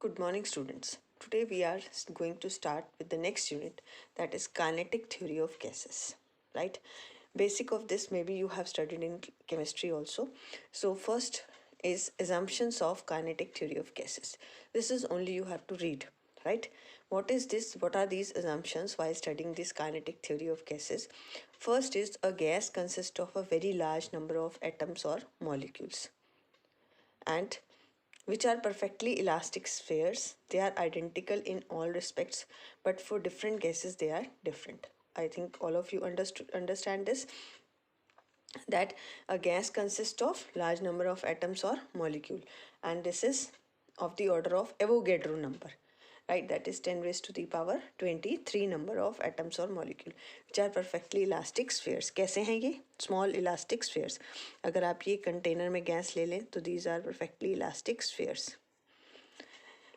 Good morning, students. Today we are going to start with the next unit, that is kinetic theory of gases, right? Basic of this maybe you have studied in chemistry also. So first is assumptions of kinetic theory of gases. This is only you have to read, right? What is this? What are these assumptions while studying this kinetic theory of gases? First is a gas consists of a very large number of atoms or molecules, and which are perfectly elastic spheres. They are identical in all respects, but for different gases they are different. I think all of you understand this, that a gas consists of large number of atoms or molecule, and this is of the order of Avogadro number, right? That is 10 raised to the power 23 number of atoms or molecule which are perfectly elastic spheres. कैसे हैं ये? Small elastic spheres. अगर आप ये container में gas ले लें तो these are perfectly elastic spheres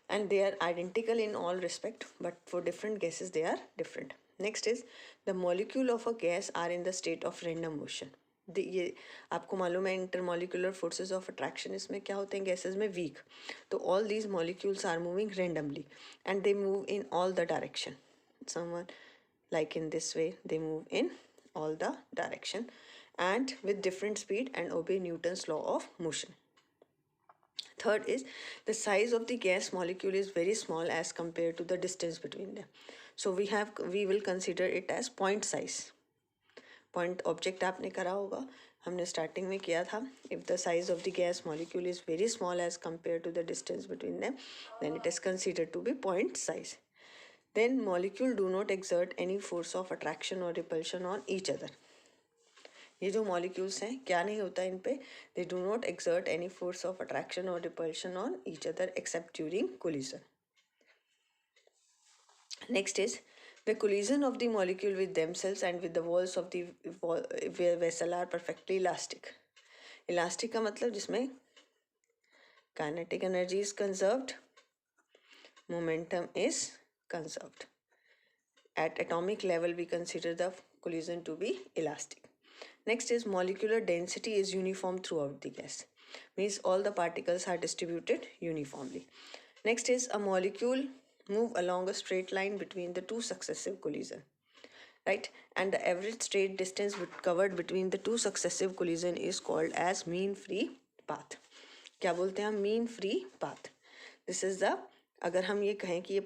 and they are identical in all respect, but for different gases they are different. Next is the molecule of a gas are in the state of random motion. ये आपको मालूम है intermolecular forces of attraction इसमें क्या होते हैं gases में weak. तो all these molecules are moving randomly and they move in all the direction. Someone like in this way they move in all the direction and with different speed and obey Newton's law of motion. Third is the size of the gas molecule is very small as compared to the distance between them. So we will consider it as point size. Point object आपने करा होगा, हमने starting में किया था. If the size of the gas molecule is very small as compared to the distance between them, then it is considered to be point size. Then molecule do not exert any force of attraction or repulsion on each other. ये जो molecules हैं क्या नहीं होता इन पे? They do not exert any force of attraction or repulsion on each other except during collision. Next is the collision of the molecule with themselves and with the walls of the vessel are perfectly elastic. Elastic का मतलब जिसमें kinetic energy is conserved, momentum is conserved. At atomic level we consider the collision to be elastic. Next is molecular density is uniform throughout the gas, means all the particles are distributed uniformly. Next is a molecule move along a straight line between the two successive collision, right? And the average straight distance covered between the two successive collision is called as mean free path. क्या बोलते हैं हम? mean free path. This is the, अगर हम ये कहें कि ये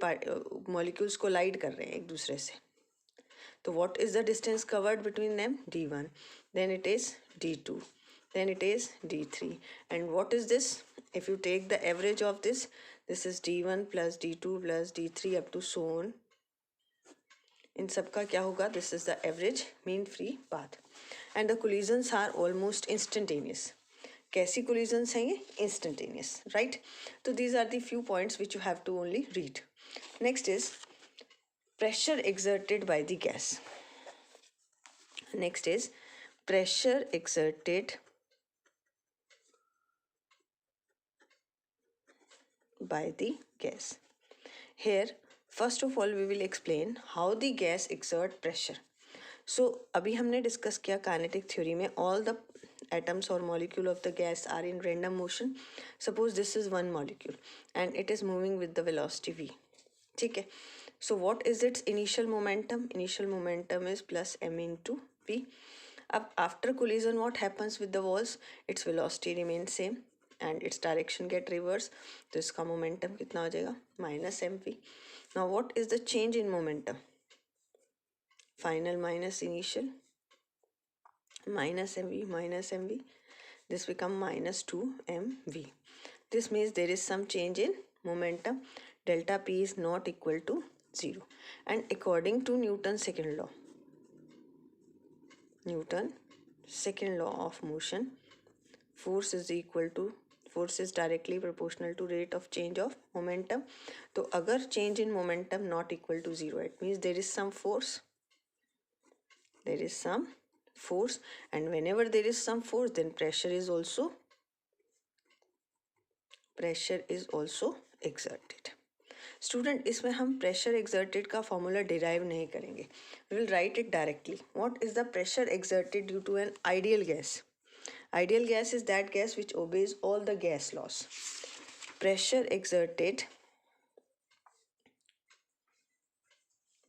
molecules collide कर रहे हैं एक दूसरे से, तो what is the distance covered between them? d1, then it is d2, then it is d3, and what is this? If you take the average of this is d1 plus d2 plus d3 up to so on. इन सब का क्या होगा? This is the average mean free path, and the collisions are almost instantaneous. कैसी collisions हैं ये? Instantaneous, right? So these are the few points which you have to only read. Next is pressure exerted by the gas. Next is pressure exerted by the gas. Here first of all we will explain how the gas exert pressure. So अभी हमने discuss किया kinetic theory में all the atoms or molecule of the gas are in random motion. Suppose this is one molecule and it is moving with the velocity v. ठीक है. So what is its initial momentum? Initial momentum is plus m into v. अब after collision what happens with the walls? Its velocity remains same and its direction get reverse. तो इसका momentum कितना हो जाएगा? minus mv. Now what is the change in momentum? Final minus initial, minus mv, this become minus 2mv. This means there is some change in momentum. Delta p is not equal to 0, and according to Newton's second law, Newton's second law of motion, force is directly proportional to rate of change of momentum. तो अगर change in momentum not equal to 0, it means there is some force. There is some force, and whenever there is some force, then pressure is also exerted. Student, इसमें हम pressure exerted का formula derive नहीं करेंगे. We will write it directly. What is the pressure exerted due to an ideal gas? Ideal gas is that gas which obeys all the gas laws. Pressure exerted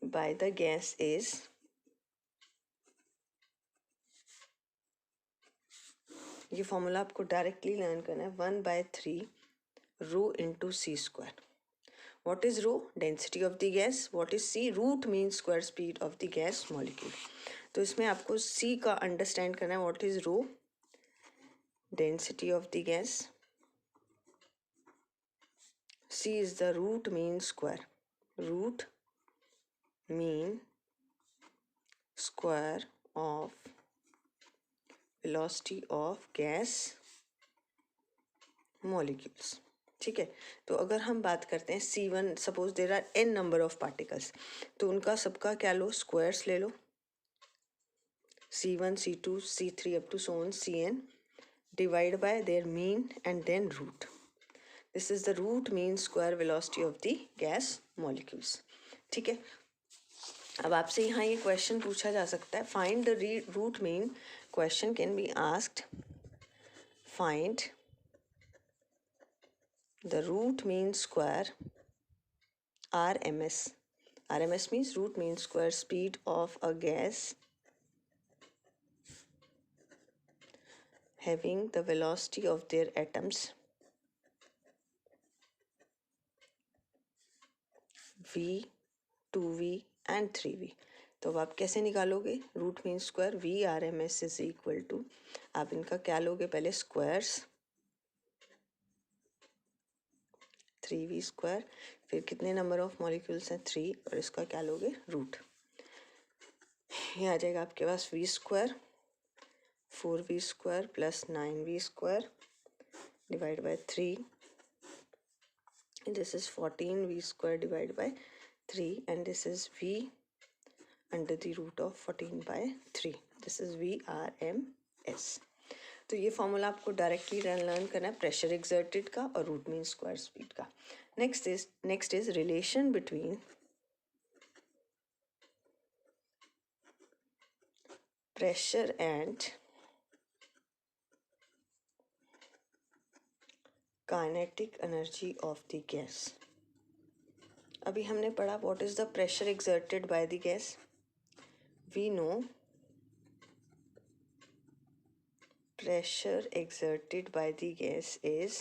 by the gas is, ये formula आपको directly learn करना है, 1/3 rho into C square. What is rho? Density of the gas. What is C? Root means square speed of the gas molecule. तो इसमें आपको C का understand करना है. What is rho? Density of the gas. C is the root mean square. Root mean square of velocity of gas molecules. ठीक है. तो अगर हम बात करते हैं C1, suppose there are n number of particles, तो उनका सबका क्या लो, स्क्वायर्स ले लो. C1, C2, C3 up to so on Cn, divide by their mean and then root. This is the root mean square velocity of the gas molecules. ठीक है. अब आपसे यहाँ ये क्वेश्चन पूछा जा सकता है, find the root mean. Question can be asked, find the root mean square RMS. RMS means root mean square speed of a gas having the velocity of their atoms V, 2V and 3V. तो अब आप कैसे निकालोगे root mean square? V RMS is equal to, आप इनका क्या लोगे, पहले स्क्वायर्स 3V स्क्वायर, फिर कितने नंबर ऑफ मॉलिक्यूल्स हैं 3, और इसका क्या लोगे, रूट. ये आ जाएगा आपके पास V square 4V square plus 9V square divide bye 3. This is 14V square divided by 3 and this is V under the root of 14 by 3. This is VRMS. तो ये फॉर्मूला आपको डायरेक्टली लर्न करना है pressure exerted का और root mean square speed का. Next is relation between pressure and kinetic energy of the gas. अभी हमने पढ़ा what is the pressure exerted by the gas. We know pressure exerted by the gas is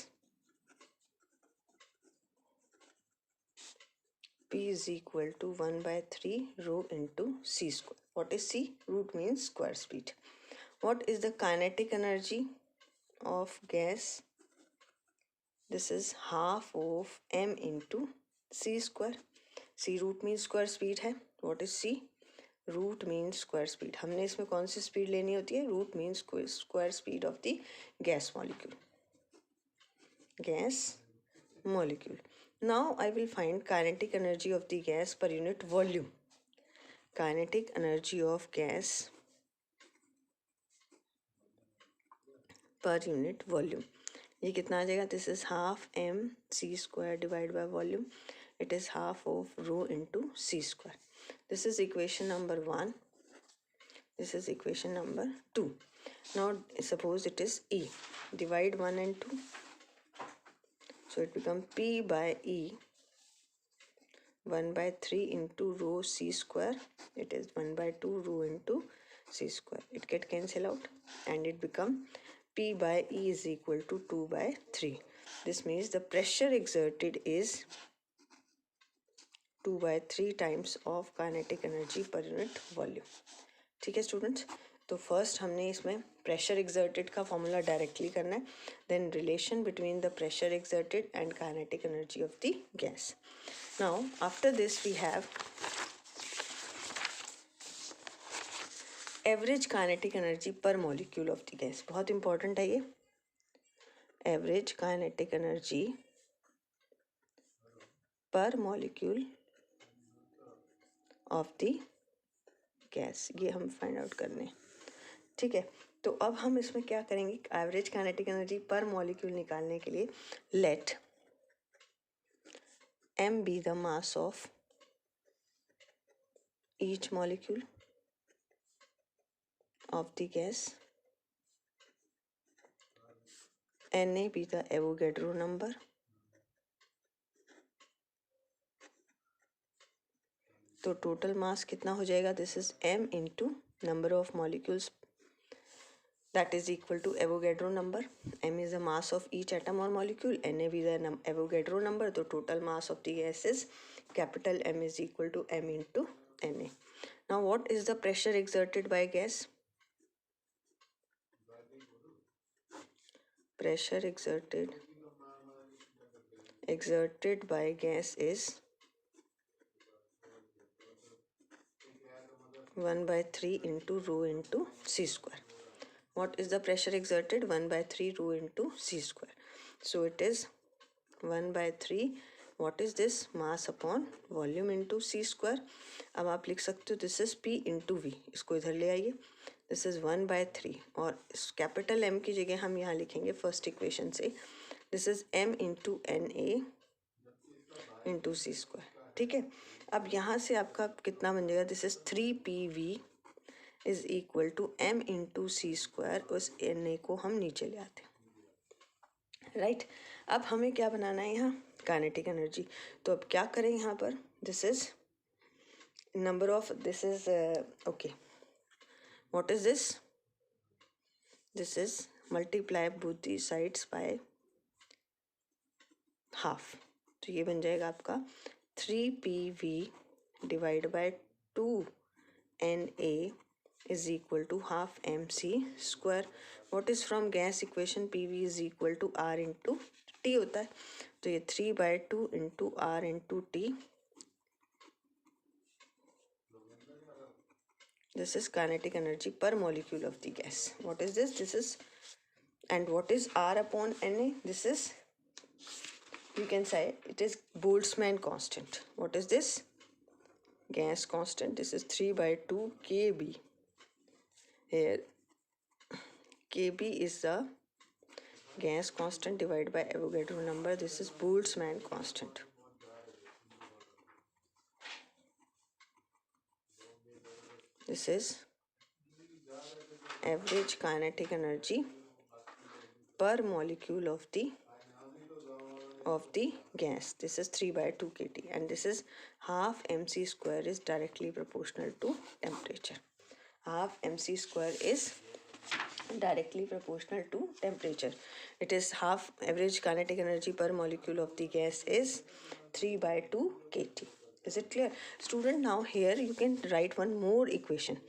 P is equal to 1/3 rho into C square. What is C? Root means square speed. What is the kinetic energy of gas? This is half of m into C square. C root means square speed है. What is C? Root mean square speed. हमने इसमें कौन सी speed लेनी होती है? Root mean square speed of the gas molecule. Gas molecule. Now I will find kinetic energy of the gas per unit volume. Kinetic energy of gas per unit volume. ये कितना आ जाएगा? This is half m c square divide by volume. It is half of rho into C square. This is equation number 1. This is equation number 2. Now suppose it is E. Divide 1 and 2. So it becomes P by E 1/3 into rho C square. It is 1/2 rho into C square. It get cancel out and it become P by E is equal to 2/3. This means the pressure exerted is 2/3 times of kinetic energy per unit volume. ठीक है students. तो first हमने इसमें pressure exerted का formula directly करना है. Then relation between the pressure exerted and kinetic energy of the gas. Now after this we have average kinetic energy per molecule of the gas. बहुत important है ये. Average kinetic energy per molecule of the gas, ये हम find out करने. ठीक है. तो अब हम इसमें क्या करेंगे, average kinetic energy per molecule निकालने के लिए let m be the mass of each molecule of the gas, Na be the Avogadro number, तो टोटल मास कितना हो जाएगा, this is m into number of molecules that is equal to Avogadro number. M is the mass of each atom or molecule, Na is the Avogadro number. So total mass of the gas is capital M is equal to M into Na. Now what is the pressure exerted by gas? Pressure exerted by gas is 1/3 into rho into c square. What is the pressure exerted? 1/3 rho into c square. So it is 1/3. What is this? Mass upon volume into c square. अब आप लिख सकते हो this is p into V, इसको इधर ले आइए. This is 1/3 और कैपिटल m की जगह हम यहाँ लिखेंगे फर्स्ट इक्वेशन से, this is m into N A into C square. ठीक है, अब यहाँ से आपका कितना बन जाएगा, this is 3PV is equal to m into C square. उस Na को हम नीचे ले आते हैं, राइट. अब हमें क्या बनाना है यहाँ, काइनेटिक एनर्जी. तो अब क्या करें यहाँ पर, this is number of, this is okay, what is this, this is multiply both the sides by half. तो ये बन जाएगा आपका 3PV divide by 2Na is equal to half mc square. What is from gas equation, PV is equal to R into T होता है. तो ये 3/2 into R into T. This is kinetic energy per molecule of the gas. What is this? This is, and what is R upon Na? This is, you can say it is Boltzmann constant. What is this? Gas constant. This is 3/2 kb. Here kb is the gas constant divided by Avogadro number. This is Boltzmann constant. This is average kinetic energy per molecule of the gas. This is 3/2 kT, and this is half mc square is directly proportional to temperature. Half mc square is directly proportional to temperature. It is half, average kinetic energy per molecule of the gas is 3/2 kT. Is it clear? Student, now here you can write one more equation.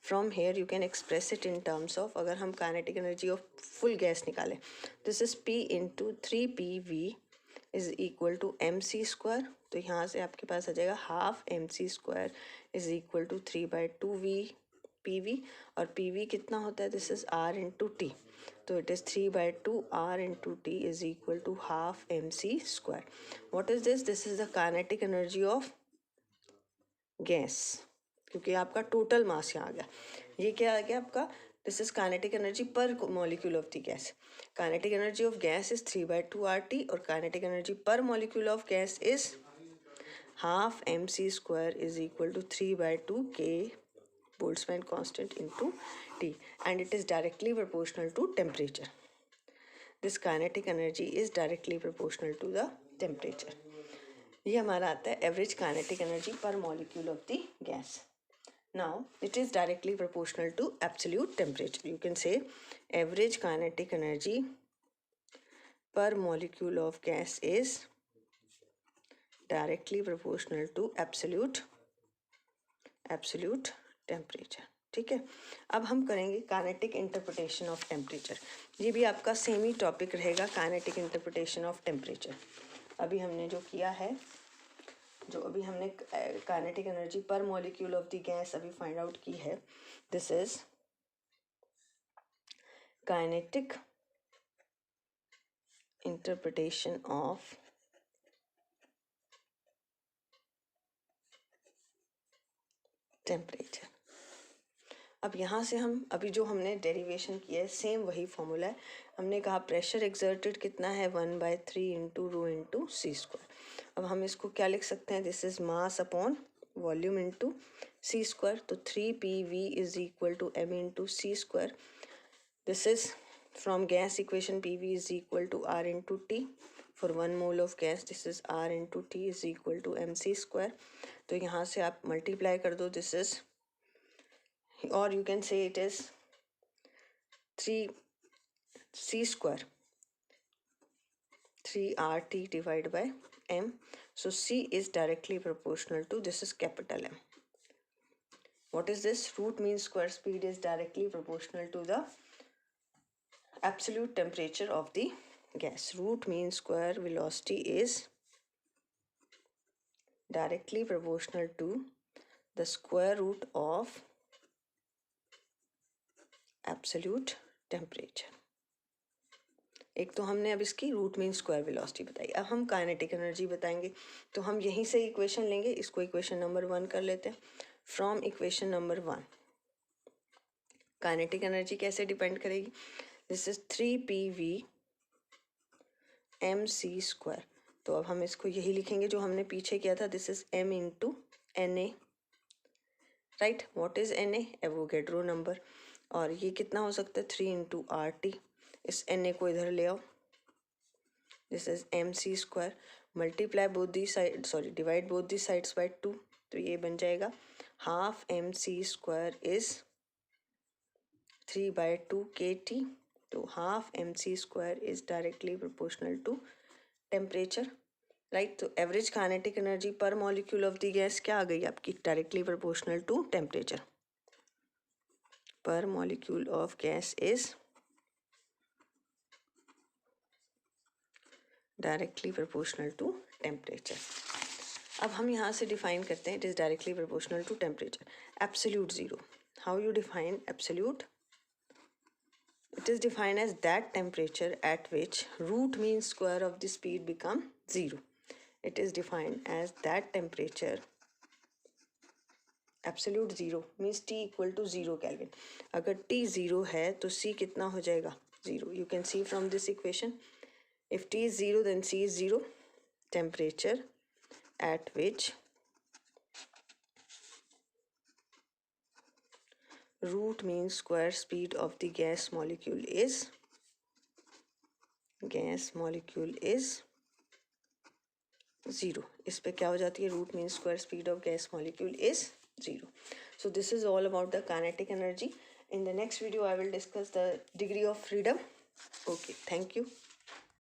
From here you can express it in terms of, अगर हम kinetic energy of full gas निकालें, this is P into 3PV is equal to mc square. तो यहाँ से आपके पास आ जाएगा half mc square is equal to 3/2V PV. और PV कितना होता है, this is R into T. तो it is 3/2 R into T is equal to half mc square. What is this, this is the kinetic energy of gas, क्योंकि आपका total mass यहाँ आ गया. ये क्या आ गया आपका, this is kinetic energy per molecule of the gas. Kinetic energy of gas is 3/2 RT और kinetic energy per molecule of gas is half mc square is equal to 3/2 K Boltzmann constant into T, and it is directly proportional to temperature. This kinetic energy is directly proportional to the temperature. ये हमारा आता है average kinetic energy per molecule of the gas. Now it is directly proportional to absolute temperature. You can say average kinetic energy per molecule of gas is directly proportional to absolute temperature. ठीक है, अब हम करेंगे kinetic interpretation of temperature. ये भी आपका same ही topic रहेगा, kinetic interpretation of temperature. अभी हमने जो किया है, जो अभी हमने kinetic energy per molecule of the gas अभी फाइंड आउट की है, this is kinetic interpretation of temperature. अब यहाँ से हम अभी जो हमने डेरिवेशन किया है सेम वही फॉर्मूला है. हमने कहा प्रेशर एक्सर्टेड कितना है 1/3 इंटू रो इंटू सी स्क्वायर. अब हम इसको क्या लिख सकते हैं, this is mass upon volume into C square. तो 3PV is equal to m into C square. This is from gas equation PV is equal to R into T. फॉर 1 mole of gas this is R into T is equal to mc². तो यहाँ से आप multiply कर दो, this is, और you can say it is 3c², 3RT divided by m. So C is directly proportional to, this is capital M. What is this? Root mean square speed is directly proportional to the absolute temperature of the gas. Root mean square velocity is directly proportional to the square root of absolute temperature. एक तो हमने अब इसकी root mean square velocity बताई, अब हम kinetic energy बताएंगे. तो हम यहीं से इक्वेशन लेंगे, इसको इक्वेशन नंबर 1 कर लेते हैं. From equation number 1 kinetic energy कैसे डिपेंड करेगी? This is 3PV mc². तो अब हम इसको यही लिखेंगे जो हमने पीछे किया था, this is m into Na. Right, what is Na? Avogadro number. और ये कितना हो सकता है? 3 इंटू RT. इस Na को इधर ले आओ, this is mc². Multiply both the side, sorry divide both the sides by 2. तो ये बन जाएगा हाफ mc² इज 3/2 kT. तो half mc² is directly proportional to temperature. Right, तो average kinetic energy per molecule of the gas क्या आ गई आपकी? Directly proportional to temperature. Per molecule of gas is directly proportional to temperature. अब हम यहाँ से डिफाइन करते हैं, it is directly proportional to temperature. Absolute zero, how you define absolute? It is defined as that temperature at which root mean square of the speed become 0. It is defined as that temperature, absolute zero means T equal to 0 Kelvin. अगर T 0 है तो C कितना हो जाएगा? 0. You can see from this equation, if T is 0 then C is 0. Temperature at which root mean square speed of the gas molecule is 0. इस पे क्या हो जाती है? Root mean square speed of gas molecule is 0. So this is all about the kinetic energy. In the next video I will discuss the degree of freedom. Okay, thank you.